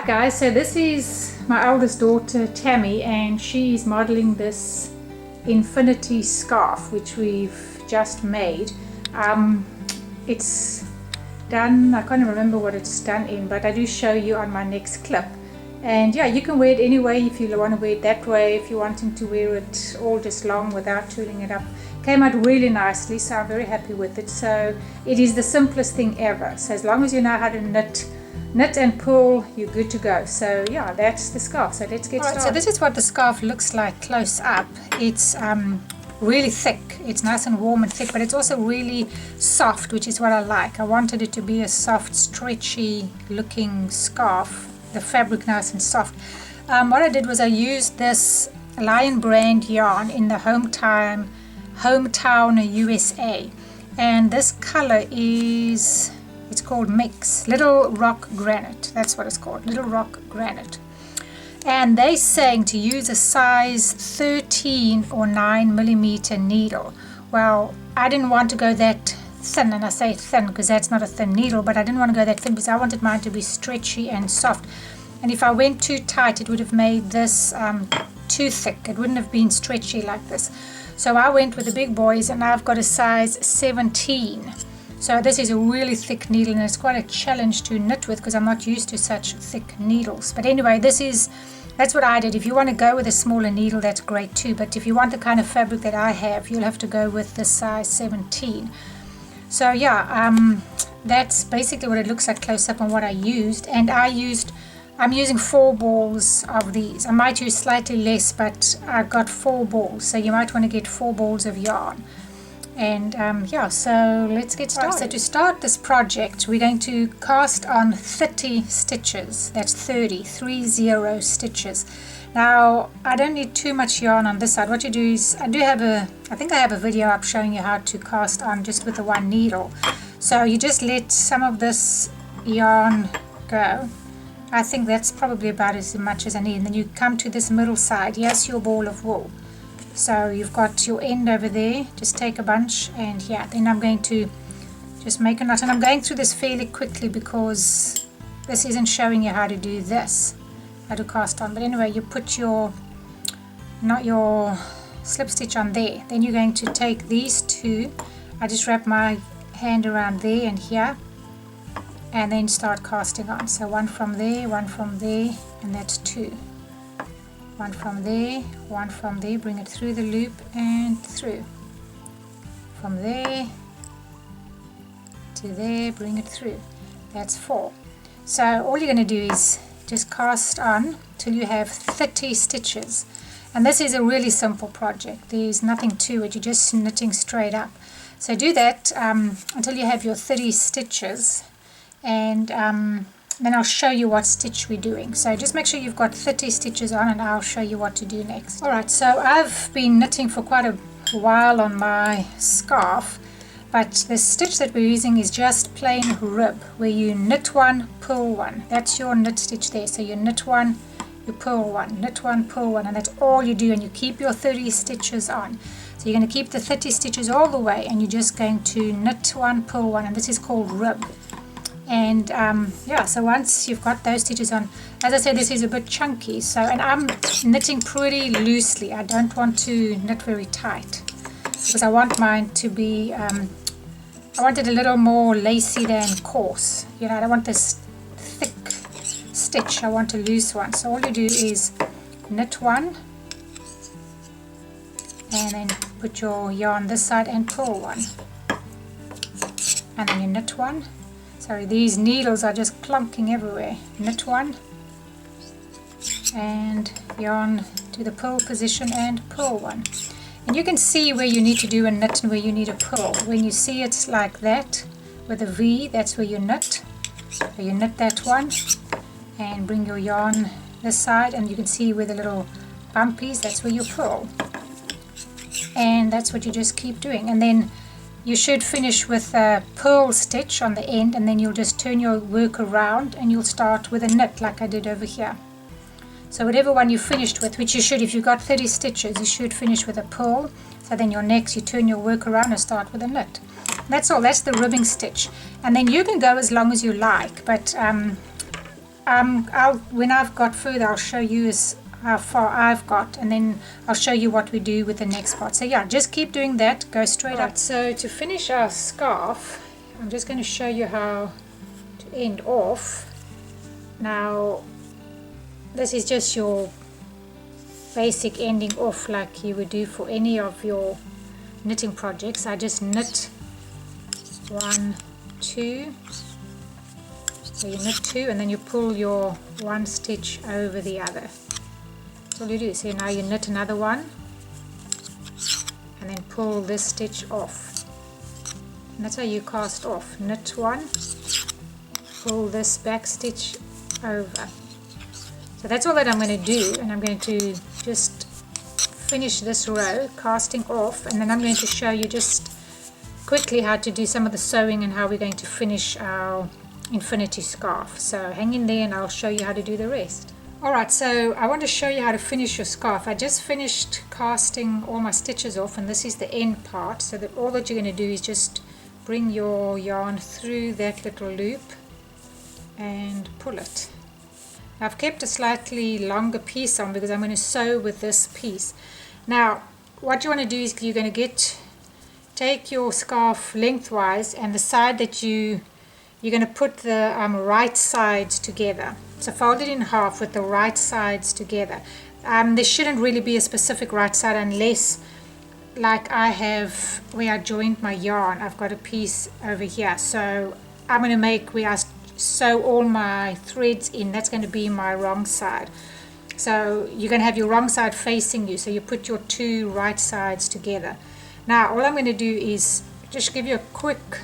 Alright guys, so this is my eldest daughter Tammy, and she's modeling this infinity scarf which we've just made. It's done, I can't remember what it's done in, but I do show you on my next clip. And yeah, you can wear it any way. If you want to wear it that way, if you're wanting to wear it all just long without tooling it up. Came out really nicely, so I'm very happy with it. So it is the simplest thing ever. So as long as you know how to knit and pull, you're good to go. So yeah, that's the scarf. So let's get started. So this is what the scarf looks like close up. It's really thick. It's nice and warm and thick, but it's also really soft, which is what I like. I wanted it to be a soft, stretchy looking scarf. The fabric nice and soft. What I did was I used this Lion brand yarn in the hometown USA, and this color is, it's called Mix Little Rock Granite. That's what it's called, Little Rock Granite. And they're saying to use a size 13 or 9 millimeter needle. Well, I didn't want to go that thin, and I say thin because that's not a thin needle, but I didn't want to go that thin because I wanted mine to be stretchy and soft. And if I went too tight, it would have made this too thick. It wouldn't have been stretchy like this. So I went with the big boys, and I've got a size 17. So this is a really thick needle, and it's quite a challenge to knit with because I'm not used to such thick needles. But anyway, that's what I did. If you want to go with a smaller needle, that's great too. But if you want the kind of fabric that I have, you'll have to go with the size 17. So yeah, that's basically what it looks like close up on what I used. And I'm using 4 balls of these. I might use slightly less, but I got 4 balls. So you might want to get 4 balls of yarn. And yeah, so let's get started. So to start this project, we're going to cast on 30 stitches. That's 30 stitches. Now, I don't need too much yarn on this side. What you do is, I think I have a video up showing you how to cast on just with the one needle. So you just let some of this yarn go. I think that's probably about as much as I need. And then you come to this middle side. Here's your ball of wool. So you've got your end over there. Just take a bunch, and yeah, then I'm going to just make a knot. And I'm going through this fairly quickly because this isn't showing you how to do this, how to cast on. But anyway, you put your slip stitch on there. Then you're going to take these 2. I just wrap my hand around there and here, and then start casting on. So 1 from there, 1 from there, and that's 2. 1 from there, 1 from there, bring it through the loop and through. From there to there, bring it through. That's 4. So all you're going to do is just cast on till you have 30 stitches. And this is a really simple project. There's nothing to it. You're just knitting straight up. So do that until you have your 30 stitches, and then I'll show you what stitch we're doing. So just make sure you've got 30 stitches on, and I'll show you what to do next. Alright, so I've been knitting for quite a while on my scarf, but the stitch that we're using is just plain rib, where you knit 1, purl 1. That's your knit stitch there. So you knit 1, you purl 1, knit 1, purl 1, and that's all you do, and you keep your 30 stitches on. So you're going to keep the 30 stitches all the way, and you're just going to knit 1, purl 1, and this is called rib. And yeah, so once you've got those stitches on, as I said, this is a bit chunky, so, and I'm knitting pretty loosely. I don't want to knit very tight because I want mine to be I want it a little more lacy than coarse. You know, I don't want this thick stitch, I want a loose one. So all you do is knit 1, and then put your yarn this side and purl 1, and then you knit 1. Sorry, these needles are just clunking everywhere. Knit 1, and yarn to the purl position and purl 1. And you can see where you need to do a knit and where you need a purl. When you see it like that with a V, that's where you knit. So you knit that 1 and bring your yarn this side, and you can see where the little bumpies, that's where you purl. And that's what you just keep doing. And then you should finish with a purl stitch on the end, and then you'll just turn your work around and you'll start with a knit like I did over here. So whatever one you finished with, which you should, if you've got 30 stitches, you should finish with a purl. So then your next, you turn your work around and start with a knit. That's all. That's the ribbing stitch. And then you can go as long as you like, but when I've got further, I'll show you how far I've got, and then I'll show you what we do with the next part. So yeah, just keep doing that, go straight up. So to finish our scarf, I'm just going to show you how to end off. Now this is just your basic ending off like you would do for any of your knitting projects. I just knit 1, 2, so you knit 2 and then you pull your one stitch over the other. That's all you do. So now you knit another one and then pull this stitch off, and that's how you cast off. Knit 1, pull this back stitch over. So that's all that I'm going to do, and I'm going to just finish this row casting off, and then I'm going to show you just quickly how to do some of the sewing and how we're going to finish our infinity scarf. So hang in there and I'll show you how to do the rest. Alright, so I want to show you how to finish your scarf. I just finished casting all my stitches off, and this is the end part, so that all that you're going to do is just bring your yarn through that little loop and pull it. I've kept a slightly longer piece on because I'm going to sew with this piece. Now what you want to do is you're going to take your scarf lengthwise, and the side that you're going to put the right sides together. So fold it in half with the right sides together. There shouldn't really be a specific right side unless, like I have where I joined my yarn, I've got a piece over here. So I'm going to make where I sew all my threads in, that's going to be my wrong side. So you're going to have your wrong side facing you, so you put your two right sides together. Now all I'm going to do is just give you a quick,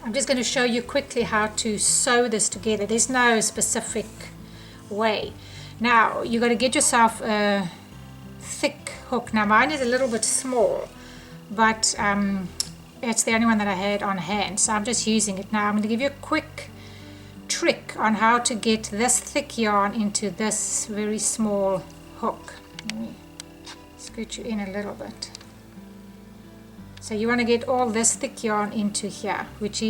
I'm just going to show you quickly how to sew this together. There's no specific way. Now you've got to get yourself a thick hook. Now mine is a little bit small, but it's the only one that I had on hand, so I'm just using it. Now I'm going to give you a quick trick on how to get this thick yarn into this very small hook. Let me scoot you in a little bit. So you want to get all this thick yarn into here, which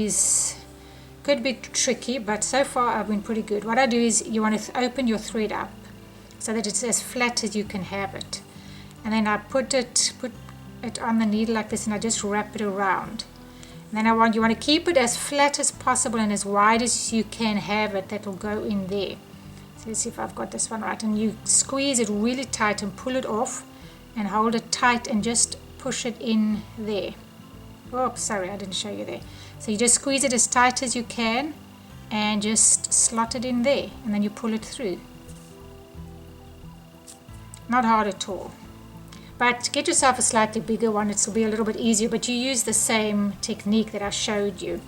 could be tricky, but so far I've been pretty good. What I do is you want to open your thread up so that it's as flat as you can have it, and then I put it on the needle like this, and I just wrap it around. And then you want to keep it as flat as possible and as wide as you can have it. That will go in there. So let's see if I've got this one right. And you squeeze it really tight and pull it off and hold it tight and just push it in there. Oh, sorry, I didn't show you there. So you just squeeze it as tight as you can and just slot it in there, and then you pull it through. Not hard at all. But get yourself a slightly bigger one, it will be a little bit easier, but you use the same technique that I showed you.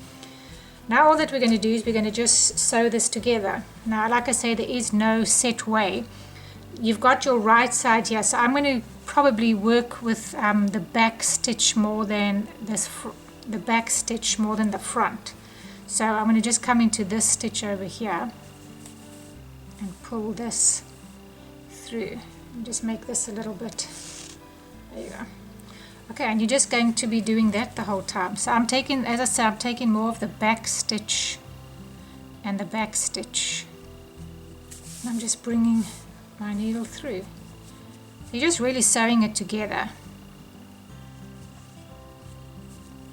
Now all that we're going to do is we're going to just sew this together. Now like I say, there is no set way. You've got your right side here, so I'm going to probably work with the back stitch more than the front. So I'm going to just come into this stitch over here and pull this through and just make this a little bit. There you go. Okay, and you're just going to be doing that the whole time. So I'm taking, as I said, I'm taking more of the back stitch and the back stitch. And I'm just bringing my needle through. You're just really sewing it together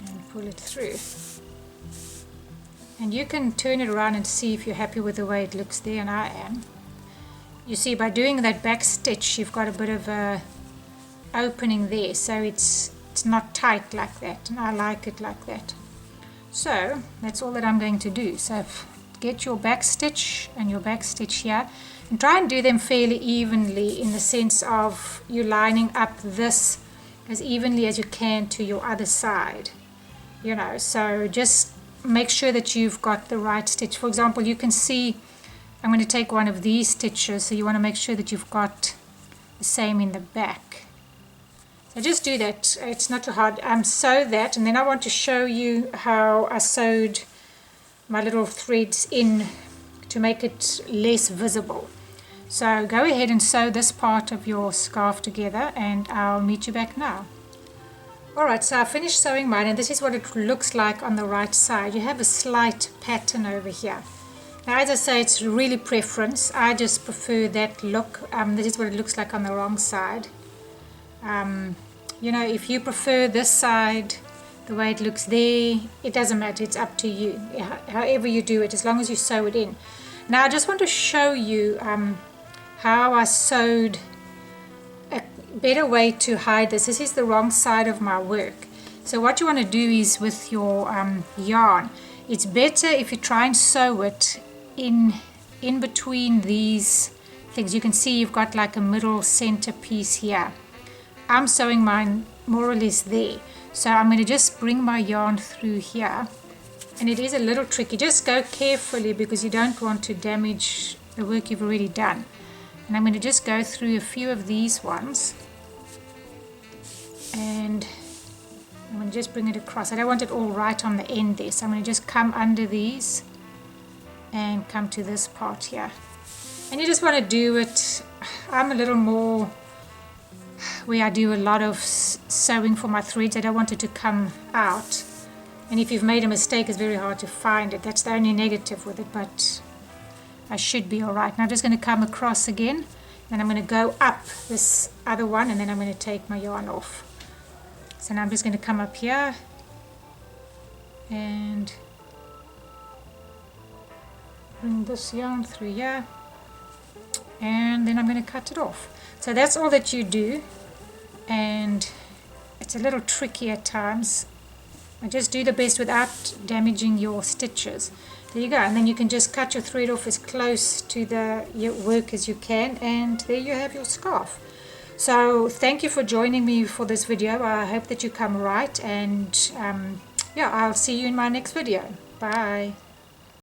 and pull it through. And you can turn it around and see if you're happy with the way it looks there, and I am. You see, by doing that back stitch, you've got a bit of a opening there, so it's not tight like that, and I like it like that. So that's all that I'm going to do. So get your back stitch and your back stitch here, and try and do them fairly evenly, in the sense of you lining up this as evenly as you can to your other side, you know. So just make sure that you've got the right stitch. For example, you can see I'm going to take one of these stitches, so you want to make sure that you've got the same in the back. So just do that, it's not too hard. Sew that, and then I want to show you how I sewed my little threads in to make it less visible. So go ahead and sew this part of your scarf together, and I'll meet you back now. Alright, so I finished sewing mine, and this is what it looks like on the right side. You have a slight pattern over here. Now, as I say, it's really preference. I just prefer that look. This is what it looks like on the wrong side. You know, if you prefer this side, the way it looks there, it doesn't matter. It's up to you. However you do it, as long as you sew it in. Now, I just want to show you how I sewed. A better way to hide this. This is the wrong side of my work. So what you want to do is with your yarn, it's better if you try and sew it in between these things. You can see you've got like a middle center piece here. I'm sewing mine more or less there. So I'm going to just bring my yarn through here. And it is a little tricky. Just go carefully because you don't want to damage the work you've already done. And I'm going to just go through a few of these ones. And I'm going to just bring it across. I don't want it all right on the end there. So I'm going to just come under these and come to this part here. And you just want to do it. I'm a little more where I do a lot of sewing for my threads. I don't want it to come out. And if you've made a mistake, it's very hard to find it. That's the only negative with it, but I should be all right. Now I'm just going to come across again, and I'm going to go up this other one, and then I'm going to take my yarn off. So now I'm just going to come up here and bring this yarn through here, and then I'm going to cut it off. So that's all that you do, and it's a little tricky at times. I just do the best without damaging your stitches. There you go, and then you can just cut your thread off as close to your work as you can, and there you have your scarf. So thank you for joining me for this video. I hope that you come right, and yeah, I'll see you in my next video. Bye.